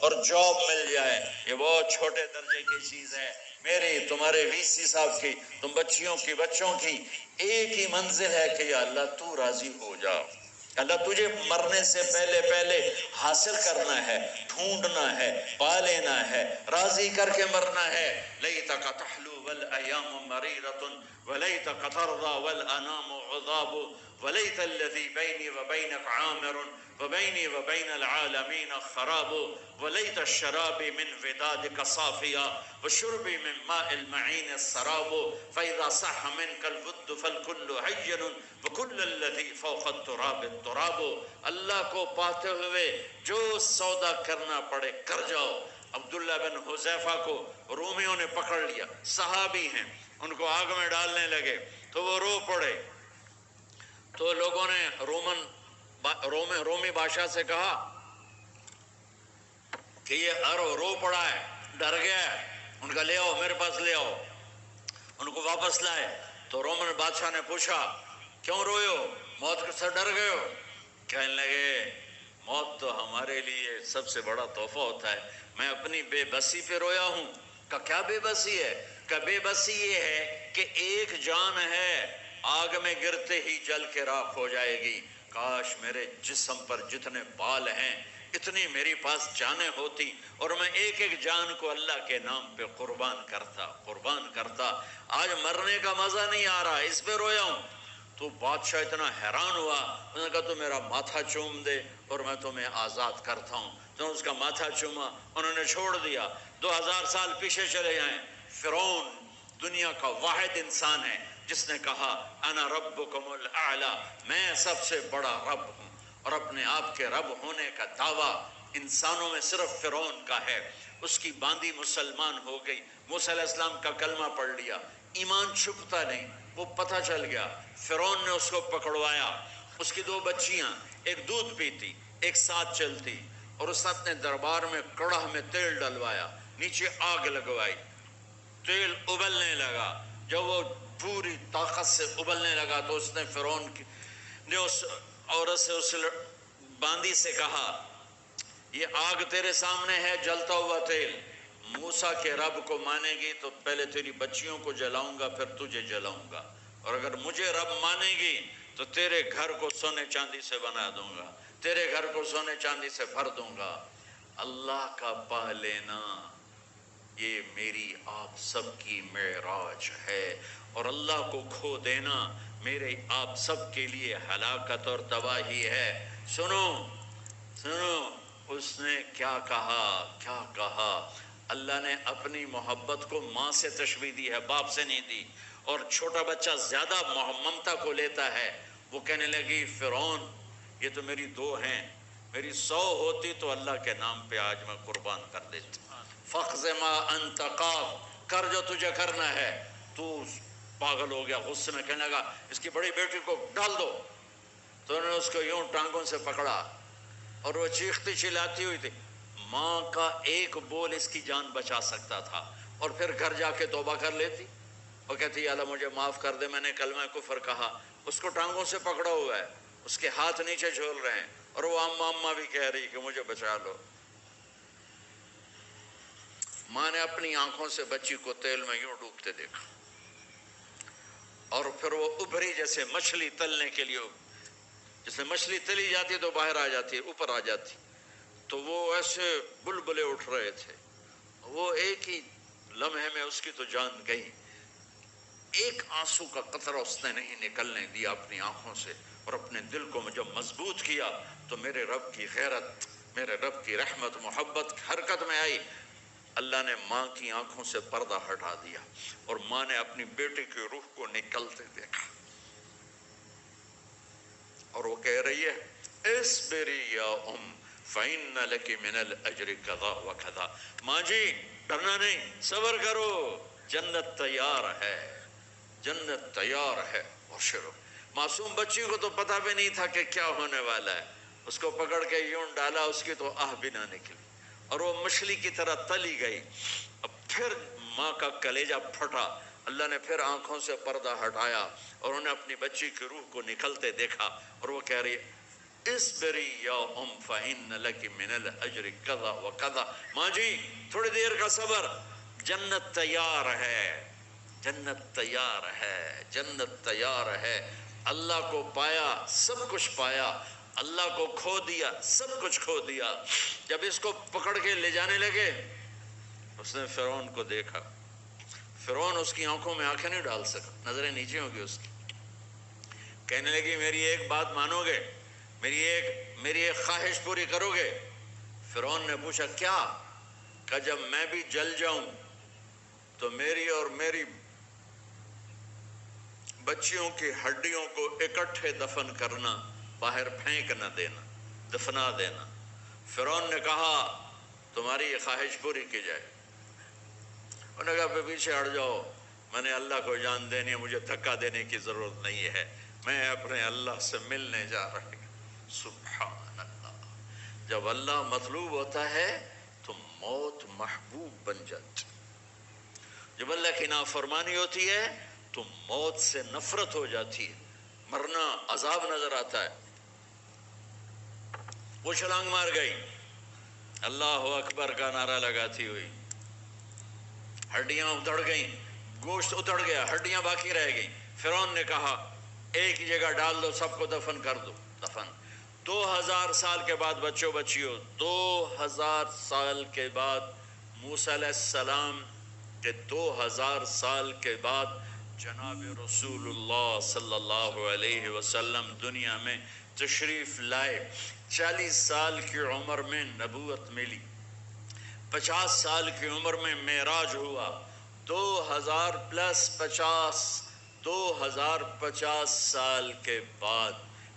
اور جاب مل جائے، یہ بہت چھوٹے درجے کی چیز ہے۔ میری، تمہارے وی سی صاحب کی، تم بچیوں کی، بچوں کی ایک ہی منزل ہے کہ یا اللہ تو راضی ہو جا۔ اللہ تجھے مرنے سے پہلے پہلے حاصل کرنا ہے، ڈھونڈنا ہے، پا لینا ہے، راضی کر کے مرنا ہے۔ لیتک تحلو والایام مریرۃ ولیتک ترضی والانام عذاب ولیت الذی بینی وبینک عامر وبینی وبین العالمین خراب ولیت الشراب من ودادک صافیا وشربی من ماء المعین السراب فاذا صح منک الود فالکل حین وکل الذی فوق التراب التراب۔ اللہ کو پاتے ہوئے جو سودا کرنا پڑے کر جاؤ۔ عبداللہ بن حذیفہ کو رومیوں نے پکڑ لیا، صحابی ہیں، ان کو آگ میں ڈالنے لگے تو وہ رو پڑے، تو لوگوں نے رومی بادشاہ سے کہا کہ یہ رو پڑا ہے، ڈر گیا ہے، ان کا لے آؤ، میرے پاس لے آؤ۔ ان کو واپس لائے تو رومن بادشاہ نے پوچھا کیوں روئے ہو، موت سے ڈر گئے ہو؟ کہنے لگے موت تو ہمارے لیے سب سے بڑا تحفہ ہوتا ہے، میں اپنی بے بسی پہ رویا ہوں۔ کہ کیا بے بسی ہے؟ کہ بے بسی یہ ہے کہ ایک جان ہے آگ میں گرتے ہی جل کے راکھ ہو جائے گی، کاش میرے جسم پر جتنے بال ہیں اتنی میری پاس جانیں ہوتی اور میں ایک ایک جان کو اللہ کے نام پہ قربان کرتا۔ آج مرنے کا مزہ نہیں آ رہا، اس پہ رویا ہوں۔ تو بادشاہ اتنا حیران ہوا، انہوں نے کہا تو میرا ماتھا چوم دے اور میں تمہیں آزاد کرتا ہوں۔ تو اس کا ماتھا چوما، انہوں نے چھوڑ دیا۔ 2000 سال پیچھے چلے جائیں، فرعون دنیا کا واحد انسان ہے جس نے کہا انا ربکم الاعلی، میں سب سے بڑا رب ہوں، اور اپنے آپ کے رب ہونے کا دعویٰ انسانوں میں صرف فرعون کا ہے۔ اس کی باندی مسلمان ہو گئی، موسیٰ علیہ السلام کا کلمہ پڑھ لیا، ایمان چھپتا نہیں، وہ پتہ چل گیا۔ فرعون نے اس کو پکڑوایا، اس کی 2 بچیاں، ایک دودھ پیتی ایک ساتھ چلتی، اور اس نے اپنے دربار میں کڑاہ میں تیل ڈلوایا، نیچے آگ لگوائی، تیل ابلنے لگا۔ جب وہ پوری طاقت سے ابلنے لگا تو اس نے فرعون نے اس عورت سے، اس باندی سے کہا یہ آگ تیرے سامنے ہے، جلتا ہوا تیل، موسیٰ کے رب کو مانے گی تو پہلے تیری بچیوں کو جلاؤں گا پھر تجھے جلاؤں گا، اور اگر مجھے رب مانے گی تو تیرے گھر کو سونے چاندی سے بنا دوں گا، تیرے گھر کو سونے چاندی سے بھر دوں گا۔ اللہ کا پا لینا یہ میری آپ سب کی معراج ہے، اور اللہ کو کھو دینا میرے آپ سب کے لیے ہلاکت اور تباہی ہے۔ سنو اس نے کیا کہا؟ اللہ نے اپنی محبت کو ماں سے تشبیہ دی ہے، باپ سے نہیں دی، اور چھوٹا بچہ زیادہ ممتا کو لیتا ہے۔ وہ کہنے لگی فرعون یہ تو میری 2 ہیں، میری 100 ہوتی تو اللہ کے نام پہ آج میں قربان کر دیتی۔ فَاقْضِ مَا أَنْتَ قَاضٍ، کر جو تجھے کرنا ہے۔ تو پاگل ہو گیا، غصے میں کہنے لگا اس کی بڑی بیٹی کو ڈال دو۔ تو انہوں نے اس کو یوں ٹانگوں سے پکڑا اور وہ چیختی چلاتی ہوئی تھی۔ ماں کا ایک بول اس کی جان بچا سکتا تھا، اور پھر گھر جا کے توبہ کر لیتی اور کہتی یا اللہ مجھے معاف کر دے، میں نے کلمہ کفر کہا۔ اس کو ٹانگوں سے پکڑا ہوا ہے، اس کے ہاتھ نیچے جھول رہے ہیں، اور وہ اماں بھی کہہ رہی کہ مجھے بچا لو۔ ماں نے اپنی آنکھوں سے بچی کو تیل میں یوں ڈوبتے دیکھا، اور پھر وہ ابھری جیسے مچھلی تلنے کے لیے، جیسے مچھلی تلی جاتی تو باہر آ جاتی، اوپر آ جاتی، تو وہ ایسے بلبلے اٹھ رہے تھے۔ وہ ایک ہی لمحے میں اس کی تو جان گئی، ایک آنسو کا قطرہ اس نے نہیں نکلنے دیا اپنی آنکھوں سے، اور اپنے دل کو جب مضبوط کیا تو میرے رب کی غیرت، میرے رب کی رحمت محبت حرکت میں آئی۔ اللہ نے ماں کی آنکھوں سے پردہ ہٹا دیا، اور ماں نے اپنی بیٹی کی روح کو نکلتے دیکھا، اور وہ کہہ رہی ہے اصبری یا فإن لك من الأجر كذا وكذا۔ ماں جی ڈرنا نہیں، صبر کرو، جنت تیار ہے، جنت تیار ہے۔ اور شروع معصوم بچی کو تو پتہ بھی نہیں تھا کہ کیا ہونے والا ہے، اس کو پکڑ کے یوں ڈالا، اس کی تو آہ بھی نہ نکلی، اور وہ مچھلی کی طرح تلی گئی۔ اب پھر ماں کا کلیجہ پھٹا، اللہ نے پھر آنکھوں سے پردہ ہٹایا، اور انہیں اپنی بچی کی روح کو نکلتے دیکھا، اور وہ کہہ رہی ہے اسبری یا فإن لک من الاجر کذا و کذا، ماں جی تھوڑی دیر کا صبر، جنت تیار ہے، جنت تیار ہے، جنت تیار ہے۔ اللہ کو پایا سب کچھ پایا، اللہ کو کھو دیا سب کچھ کھو دیا۔ جب اس کو پکڑ کے لے جانے لگے، اس نے فرعون کو دیکھا، فرعون اس کی آنکھوں میں آنکھیں نہیں ڈال سکا، نظریں نیچے ہوں گی اس کی۔ کہنے لگی میری ایک بات مانو گے، میری ایک خواہش پوری کرو گے؟ فرعون نے پوچھا کیا؟ کہ جب میں بھی جل جاؤں تو میری اور میری بچیوں کی ہڈیوں کو اکٹھے دفن کرنا، باہر پھینک نہ دینا، دفنا دینا۔ فرعون نے کہا تمہاری یہ خواہش پوری کی جائے۔ انہوں نے کہا پہ پیچھے ہٹ جاؤ، میں نے اللہ کو جان دینی ہے، مجھے دھکا دینے کی ضرورت نہیں ہے، میں اپنے اللہ سے ملنے جا رہا ہوں۔ سبحان اللہ، جب اللہ مطلوب ہوتا ہے تو موت محبوب بن جاتی، جب اللہ کی نافرمانی ہوتی ہے تو موت سے نفرت ہو جاتی ہے، مرنا عذاب نظر آتا ہے۔ وہ چھلانگ مار گئی، اللہ اکبر کا نعرہ لگاتی ہوئی، ہڈیاں اتڑ گئیں، گوشت اتڑ گیا، ہڈیاں باقی رہ گئیں۔ فرعون نے کہا ایک جگہ ڈال دو، سب کو دفن کر دو۔ دفن 2000 سال کے بعد بچوں بچیوں، 2000 سال کے بعد موسیٰ علیہ السلام کے 2000 سال کے بعد جناب رسول اللہ صلی اللہ علیہ وسلم دنیا میں تشریف لائے۔ 40 سال کی عمر میں نبوت ملی، 50 سال کی عمر میں معراج ہوا، 2000 پلس 50، 2050 سال کے بعد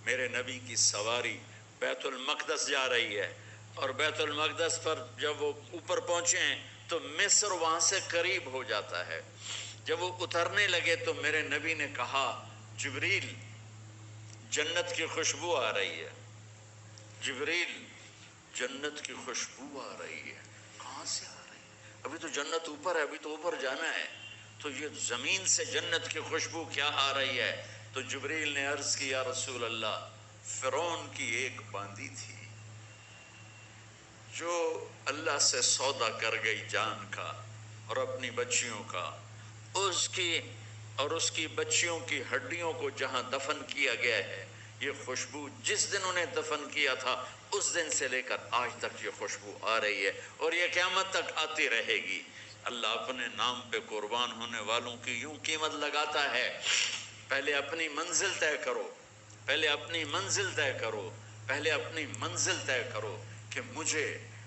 میرے نبی کی سواری بیت المقدس جا رہی ہے، اور بیت المقدس پر جب وہ اوپر پہنچے ہیں تو مصر وہاں سے قریب ہو جاتا ہے۔ جب وہ اترنے لگے تو میرے نبی نے کہا جبریل جنت کی خوشبو آ رہی ہے، جبریل جنت کی خوشبو آ رہی ہے۔ کہاں سے آ رہی ہے؟ ابھی تو جنت اوپر ہے، ابھی تو اوپر جانا ہے، تو یہ زمین سے جنت کی خوشبو کیا آ رہی ہے؟ تو جبریل نے عرض کی یا رسول اللہ، فرعون کی ایک باندی تھی جو اللہ سے سودا کر گئی جان کا اور اپنی بچیوں کا، اس کی بچیوں کی ہڈیوں کو جہاں دفن کیا گیا ہے، یہ خوشبو جس دن انہیں دفن کیا تھا اس دن سے لے کر آج تک یہ خوشبو آ رہی ہے، اور یہ قیامت تک آتی رہے گی۔ اللہ اپنے نام پہ قربان ہونے والوں کی یوں قیمت لگاتا ہے، پہلے اپنی منزل طے کرو، پہلے اپنی منزل طے کرو، پہلے اپنی منزل طے کرو کہ مجھے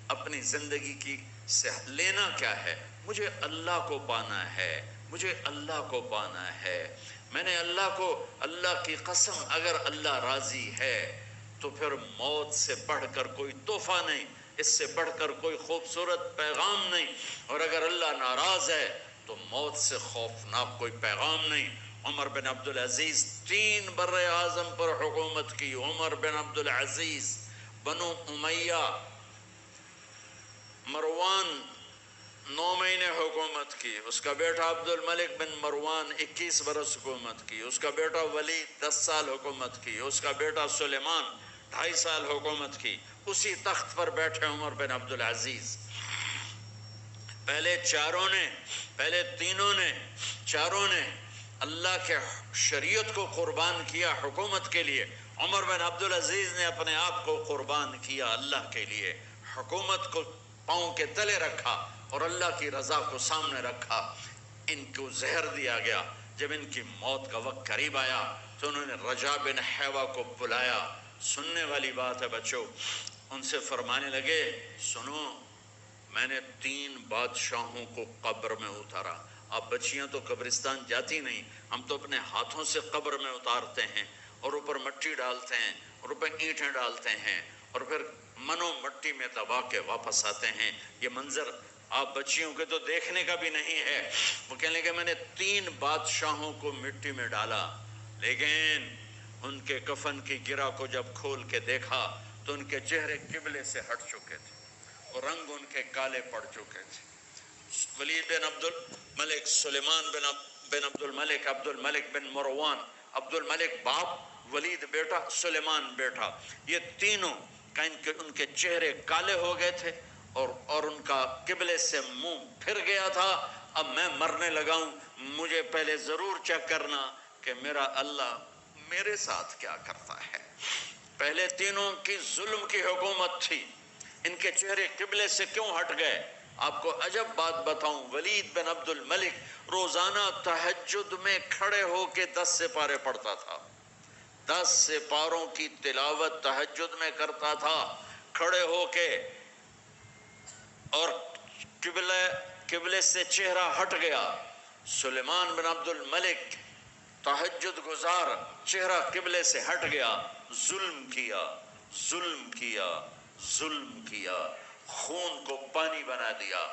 اپنی زندگی کی سے لینا کیا ہے۔ مجھے اللہ کو پانا ہے، مجھے اللہ کو پانا ہے۔ میں نے اللہ کی قسم، اگر اللہ راضی ہے تو پھر موت سے بڑھ کر کوئی تحفہ نہیں، اس سے بڑھ کر کوئی خوبصورت پیغام نہیں، اور اگر اللہ ناراض ہے تو موت سے خوفناک کوئی پیغام نہیں۔ عمر بن عبدالعزیز 3 بر اعظم پر حکومت کی، عمر بن عبدالعزیز، بنو امیہ، مروان 9 مہینے حکومت کی، اس کا بیٹا عبد الملک بن مروان 21 برس حکومت کی، اس کا بیٹا ولید 10 سال حکومت کی، اس کا بیٹا سلیمان 2.5 سال حکومت کی۔ اسی تخت پر بیٹھے عمر بن عبدالعزیز۔ پہلے چاروں نے اللہ کے شریعت کو قربان کیا حکومت کے لیے۔ عمر بن عبدالعزیز نے اپنے آپ کو قربان کیا اللہ کے لیے، حکومت کو پاؤں کے تلے رکھا اور اللہ کی رضا کو سامنے رکھا۔ ان کو زہر دیا گیا، جب ان کی موت کا وقت قریب آیا تو انہوں نے رجا بن حیوہ کو بلایا۔ سننے والی بات ہے بچوں، ان سے فرمانے لگے سنو، میں نے 3 بادشاہوں کو قبر میں اتارا۔ اب بچیاں تو قبرستان جاتی نہیں، ہم تو اپنے ہاتھوں سے قبر میں اتارتے ہیں، اور اوپر مٹی ڈالتے ہیں، اور اوپر اینٹیں ڈالتے ہیں، اور پھر منو مٹی میں دبا کے واپس آتے ہیں۔ یہ منظر آپ بچیوں کے تو دیکھنے کا بھی نہیں ہے۔ وہ کہنے لگے میں نے 3 بادشاہوں کو مٹی میں ڈالا، لیکن ان کے کفن کی گرہ کو جب کھول کے دیکھا تو ان کے چہرے قبلے سے ہٹ چکے تھے اور رنگ ان کے کالے پڑ چکے تھے۔ ولید بن عبد الملک، سلیمان بن عبد الملک، عبد الملک بن مروان، عبد الملک باپ ولید بیٹا، سلیمان بیٹا، یہ تینوں کا ان کے چہرے کالے ہو گئے تھے اور ان کا قبلے سے منہ پھر گیا تھا۔ اب میں مرنے لگا ہوں، مجھے پہلے ضرور چیک کرنا کہ میرا اللہ میرے ساتھ کیا کرتا ہے۔ پہلے تینوں کی ظلم کی حکومت تھی، ان کے چہرے قبلے سے کیوں ہٹ گئے؟ آپ کو عجب بات بتاؤں، ولید بن عبد الملک روزانہ تہجد میں کھڑے ہو کے 10 سپارے پڑھتا تھا، 10 سپاروں کی تلاوت تہجد میں کرتا تھا کھڑے ہو کے، اور قبلے سے چہرہ ہٹ گیا۔ سلیمان بن عبد الملک تہجد گزار، چہرہ قبلے سے ہٹ گیا، ظلم کیا، ظلم کیا، ظلم کیا، خون کو پانی بنا دیا،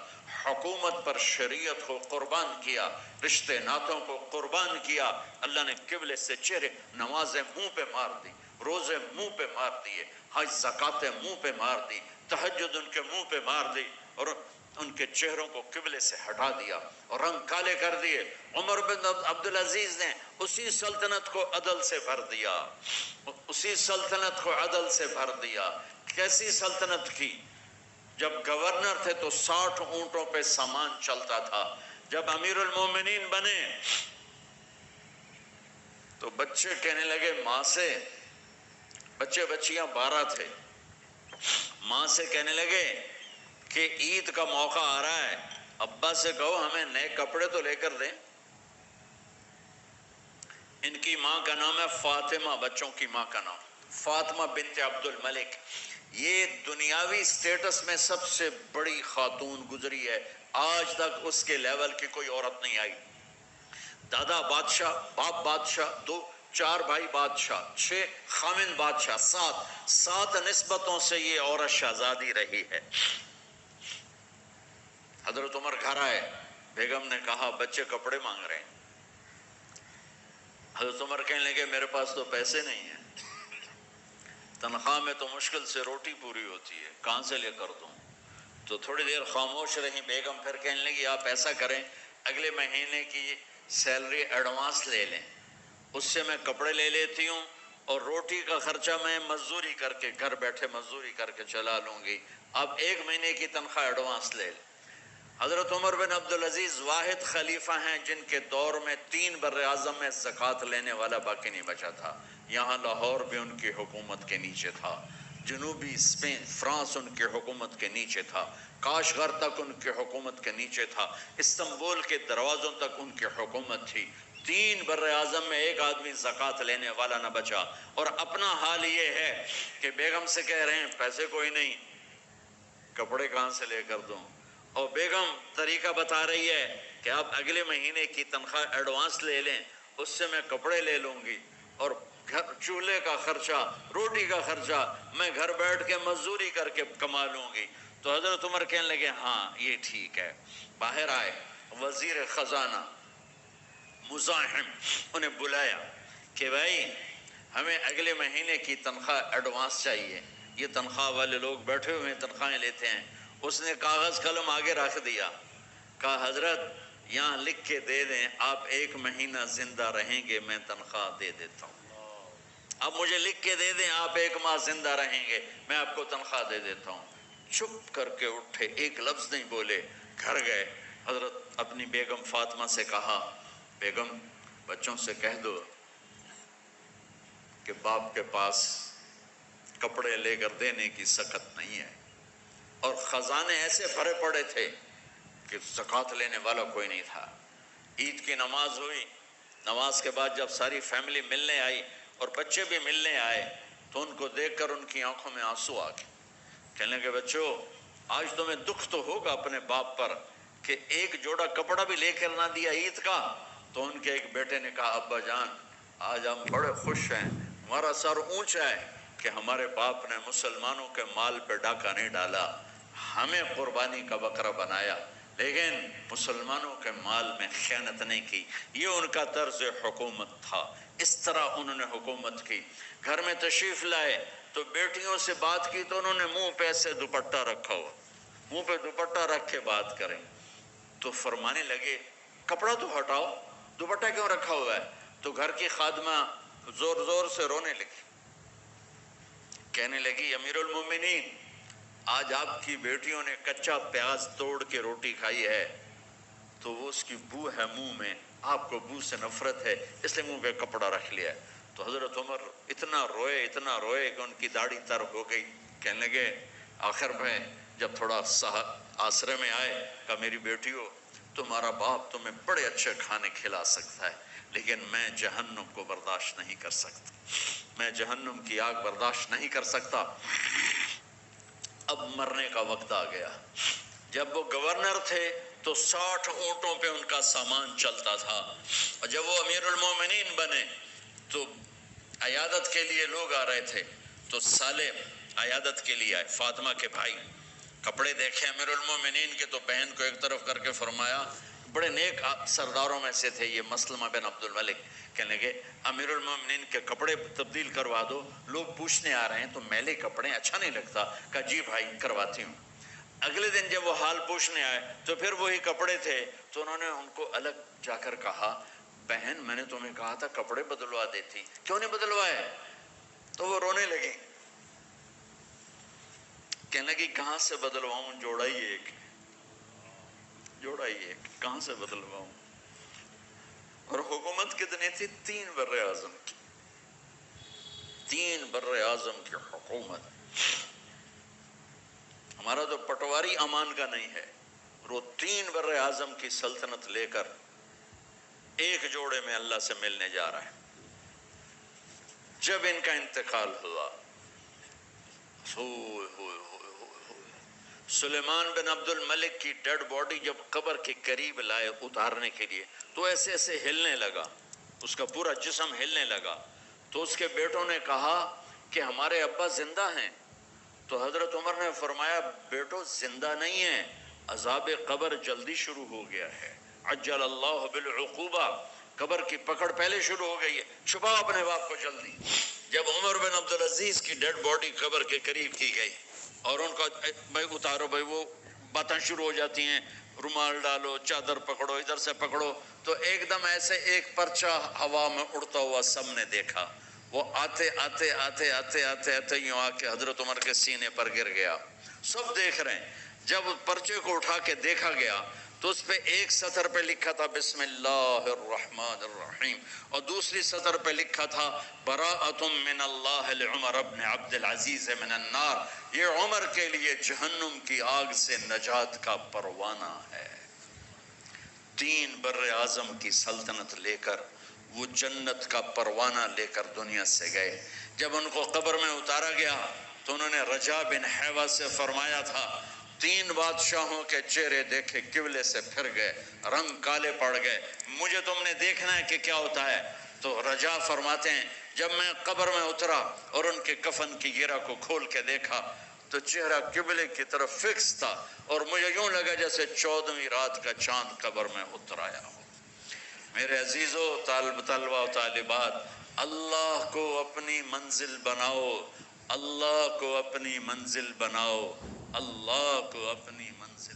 حکومت پر شریعت کو قربان کیا، رشتے ناتوں کو قربان کیا۔ اللہ نے قبلے سے چہرے، نمازیں منہ پہ مار دی، روزے منہ پہ مار دیے، حج زکاتیں منہ پہ مار دی، تہجد ان کے منہ پہ مار دی، اور ان کے چہروں کو قبلے سے ہٹا دیا اور رنگ کالے کر دیے۔ عمر بن عبدالعزیز نے اسی سلطنت کو عدل سے بھر دیا، اسی سلطنت کو عدل سے بھر دیا۔ کیسی سلطنت کی؟ جب گورنر تھے تو 60 اونٹوں پہ سامان چلتا تھا، جب امیر المومنین بنے تو بچے کہنے لگے ماں سے، بچے بچیاں 12 تھے، ماں سے کہنے لگے کہ عید کا موقع آ رہا ہے، ابا سے کہو ہمیں نئے کپڑے تو لے کر دیں۔ ان کی ماں کا نام ہے فاطمہ، بچوں کی ماں کا نام فاطمہ بنت عبد الملک۔ یہ دنیاوی سٹیٹس میں سب سے بڑی خاتون گزری ہے، آج تک اس کے لیول کی کوئی عورت نہیں آئی۔ دادا بادشاہ، باپ بادشاہ، 4 بھائی بادشاہ، 6 خامن بادشاہ، 7 نسبتوں سے یہ عورت شہزادی رہی ہے۔ حضرت عمر گھر آئے، بیگم نے کہا بچے کپڑے مانگ رہے ہیں۔ حضرت عمر کہنے لگے میرے پاس تو پیسے نہیں ہیں، تنخواہ میں تو مشکل سے روٹی پوری ہوتی ہے، کہاں سے لے کر دوں؟ تو تھوڑی دیر خاموش رہی بیگم، پھر کہنے لگی آپ ایسا کریں اگلے مہینے کی سیلری ایڈوانس لے لیں، اس سے میں کپڑے لے لیتی ہوں اور روٹی کا خرچہ میں مزدوری کر کے گھر بیٹھے مزدوری کر کے چلا لوں گی، آپ 1 مہینے کی تنخواہ ایڈوانس لے لیں۔ حضرت عمر بن عبدالعزیز واحد خلیفہ ہیں جن کے دور میں 3 بر اعظم میں زکوٰۃ لینے والا باقی نہیں بچا تھا۔ یہاں لاہور بھی ان کی حکومت کے نیچے تھا، جنوبی اسپین فرانس ان کی حکومت کے نیچے تھا، کاشغر تک ان کی حکومت کے نیچے تھا، استنبول کے دروازوں تک ان کی حکومت تھی۔ 3 بر اعظم میں ایک آدمی زکوٰۃ لینے والا نہ بچا، اور اپنا حال یہ ہے کہ بیگم سے کہہ رہے ہیں پیسے کوئی نہیں، کپڑے کہاں سے لے کر دوں؟ اور بیگم طریقہ بتا رہی ہے کہ آپ اگلے مہینے کی تنخواہ ایڈوانس لے لیں، اس سے میں کپڑے لے لوں گی، اور چولہے کا خرچہ، روٹی کا خرچہ میں گھر بیٹھ کے مزدوری کر کے کما لوں گی۔ تو حضرت عمر کہنے لگے ہاں یہ ٹھیک ہے۔ باہر آئے وزیر خزانہ مزاحم، انہیں بلایا کہ بھائی ہمیں اگلے مہینے کی تنخواہ ایڈوانس چاہیے، یہ تنخواہ والے لوگ بیٹھے ہوئے ہیں تنخواہیں لیتے ہیں۔ اس نے کاغذ قلم آگے رکھ دیا، کہا حضرت یہاں لکھ کے دے دیں آپ 1 مہینہ زندہ رہیں گے میں تنخواہ دے دیتا ہوں، اب مجھے لکھ کے دے دیں آپ 1 ماہ زندہ رہیں گے میں آپ کو تنخواہ دے دیتا ہوں۔ چپ کر کے اٹھے، ایک لفظ نہیں بولے، گھر گئے۔ حضرت اپنی بیگم فاطمہ سے کہا بیگم بچوں سے کہہ دو کہ باپ کے پاس کپڑے لے کر دینے کی سخت نہیں ہے، اور خزانے ایسے بھرے پڑے تھے کہ زکوٰۃ لینے والا کوئی نہیں تھا۔ عید کی نماز ہوئی، نماز کے بعد جب ساری فیملی ملنے آئی اور بچے بھی ملنے آئے تو ان کو دیکھ کر ان کی آنکھوں میں آنسو آ گئے، کہنے لگے بچوں آج تمہیں دکھ تو ہوگا اپنے باپ پر کہ ایک جوڑا کپڑا بھی لے کر نہ دیا عید کا۔ تو ان کے ایک بیٹے نے کہا ابا جان آج ہم بڑے خوش ہیں، ہمارا سر اونچا ہے کہ ہمارے باپ نے مسلمانوں کے مال پہ ڈاکہ نہیں ڈالا، ہمیں قربانی کا بکرا بنایا لیکن مسلمانوں کے مال میں خیانت نہیں کی۔ یہ ان کا طرز حکومت تھا، اس طرح انہوں نے حکومت کی۔ گھر میں تشریف لائے تو بیٹیوں سے بات کی تو انہوں نے منہ پہ ایسے دوپٹہ رکھا ہوا، منہ پہ دوپٹہ رکھ کے بات کریں تو فرمانے لگے کپڑا تو ہٹاؤ، دوپٹہ کیوں رکھا ہوا ہے؟ تو گھر کی خادمہ زور زور سے رونے لگی، کہنے لگی امیر المومنین آج آپ کی بیٹیوں نے کچا پیاز توڑ کے روٹی کھائی ہے تو وہ اس کی بو ہے منہ میں، آپ کو بو سے نفرت ہے اس لیے منہ پہ کپڑا رکھ لیا ہے۔ تو حضرت عمر اتنا روئے کہ ان کی داڑھی تر ہو گئی۔ کہنے لگے آخر میں جب تھوڑا آسرے میں آئے، کہا میری بیٹیوں تمہارا باپ تمہیں بڑے اچھے کھانے کھلا سکتا ہے لیکن میں جہنم کو برداشت نہیں کر سکتا، میں جہنم کی آگ برداشت نہیں کر سکتا۔ اب مرنے کا وقت آ گیا۔ جب وہ گورنر تھے تو 60 اونٹوں پہ ان کا سامان چلتا تھا، اور جب وہ امیر المومنین بنے تو عیادت کے لیے لوگ آ رہے تھے، تو سالے عیادت کے لیے آئے، فاطمہ کے بھائی، کپڑے دیکھے امیر المومنین کے تو بہن کو ایک طرف کر کے فرمایا، بڑے نیک سرداروں میں سے تھے یہ مسلمہ بن عبد الملک، کہنے لگے امیر المومنین کے کپڑے تبدیل کروا دو، لوگ پوچھنے آ رہے ہیں تو میلے کپڑے اچھا نہیں لگتا۔ کہا جی بھائی کرواتی ہوں۔ اگلے دن جب وہ حال پوچھنے آئے تو پھر وہی کپڑے تھے، تو انہوں نے ان کو الگ جا کر کہا بہن میں نے تمہیں کہا تھا کپڑے بدلوا دیتی، کیوں نہیں بدلوائے؟ تو وہ رونے لگی، کہنے لگی کہاں سے بدلواؤں، جوڑا ہی ایک، کہاں سے بدلواؤں؟ اور حکومت کتنی تھی؟ 3 بر اعظم کی، 3 بر اعظم کی حکومت۔ ہمارا تو پٹواری امان کا نہیں ہے، وہ 3 بر اعظم کی سلطنت لے کر ایک جوڑے میں اللہ سے ملنے جا رہا ہے۔ جب ان کا انتقال ہوا، سلیمان بن عبد الملک کی ڈیڈ باڈی جب قبر کے قریب لائے اتارنے کے لیے تو ایسے ایسے ہلنے لگا، اس کا پورا جسم ہلنے لگا، تو اس کے بیٹوں نے کہا کہ ہمارے ابا زندہ ہیں، تو حضرت عمر نے فرمایا بیٹو زندہ نہیں ہیں، عذاب قبر جلدی شروع ہو گیا ہے، عجل اللہ بالعقوبہ، قبر کی پکڑ پہلے شروع ہو گئی ہے، چھپاؤ اپنے باپ کو جلدی۔ جب عمر بن عبدالعزیز کی ڈیڈ باڈی قبر کے قریب کی گئی اور ان کا بھائی اتارو، بھائی وہ باتیں شروع ہو جاتی ہیں، رومال ڈالو، چادر پکڑو، ادھر سے پکڑو، تو ایک دم ایسے ایک پرچہ ہوا میں اڑتا ہوا سب نے دیکھا، وہ آتے آتے آتے آتے آتے آتے یوں آ کے حضرت عمر کے سینے پر گر گیا، سب دیکھ رہے ہیں۔ جب پرچے کو اٹھا کے دیکھا گیا تو اس پہ ایک سطر پہ لکھا تھا بسم اللہ الرحمن الرحیم، اور دوسری سطر پہ لکھا تھا براءۃ من اللہ لعمر بن عبد العزیز من النار، یہ عمر کے لیے جہنم کی آگ سے نجات کا پروانہ ہے۔ 3 بر اعظم کی سلطنت لے کر وہ جنت کا پروانہ لے کر دنیا سے گئے۔ جب ان کو قبر میں اتارا گیا تو انہوں نے رجا بن حیوہ سے فرمایا تھا 3 بادشاہوں کے چہرے دیکھے قبلے سے پھر گئے، رنگ کالے پڑ گئے، مجھے تم نے دیکھنا ہے کہ کیا ہوتا ہے؟ تو رجا فرماتے ہیں جب میں قبر میں اترا اور ان کے کفن کی گرہ کو کھول کے دیکھا تو چہرہ قبلے کی طرف فکس تھا، اور مجھے یوں لگا جیسے 14ویں رات کا چاند قبر میں اتر آیا ہو۔ میرے عزیزو، طلبہ و طالبات، اللہ کو اپنی منزل بناؤ، اللہ کو اپنی منزل بناؤ، اللہ کو اپنی منزل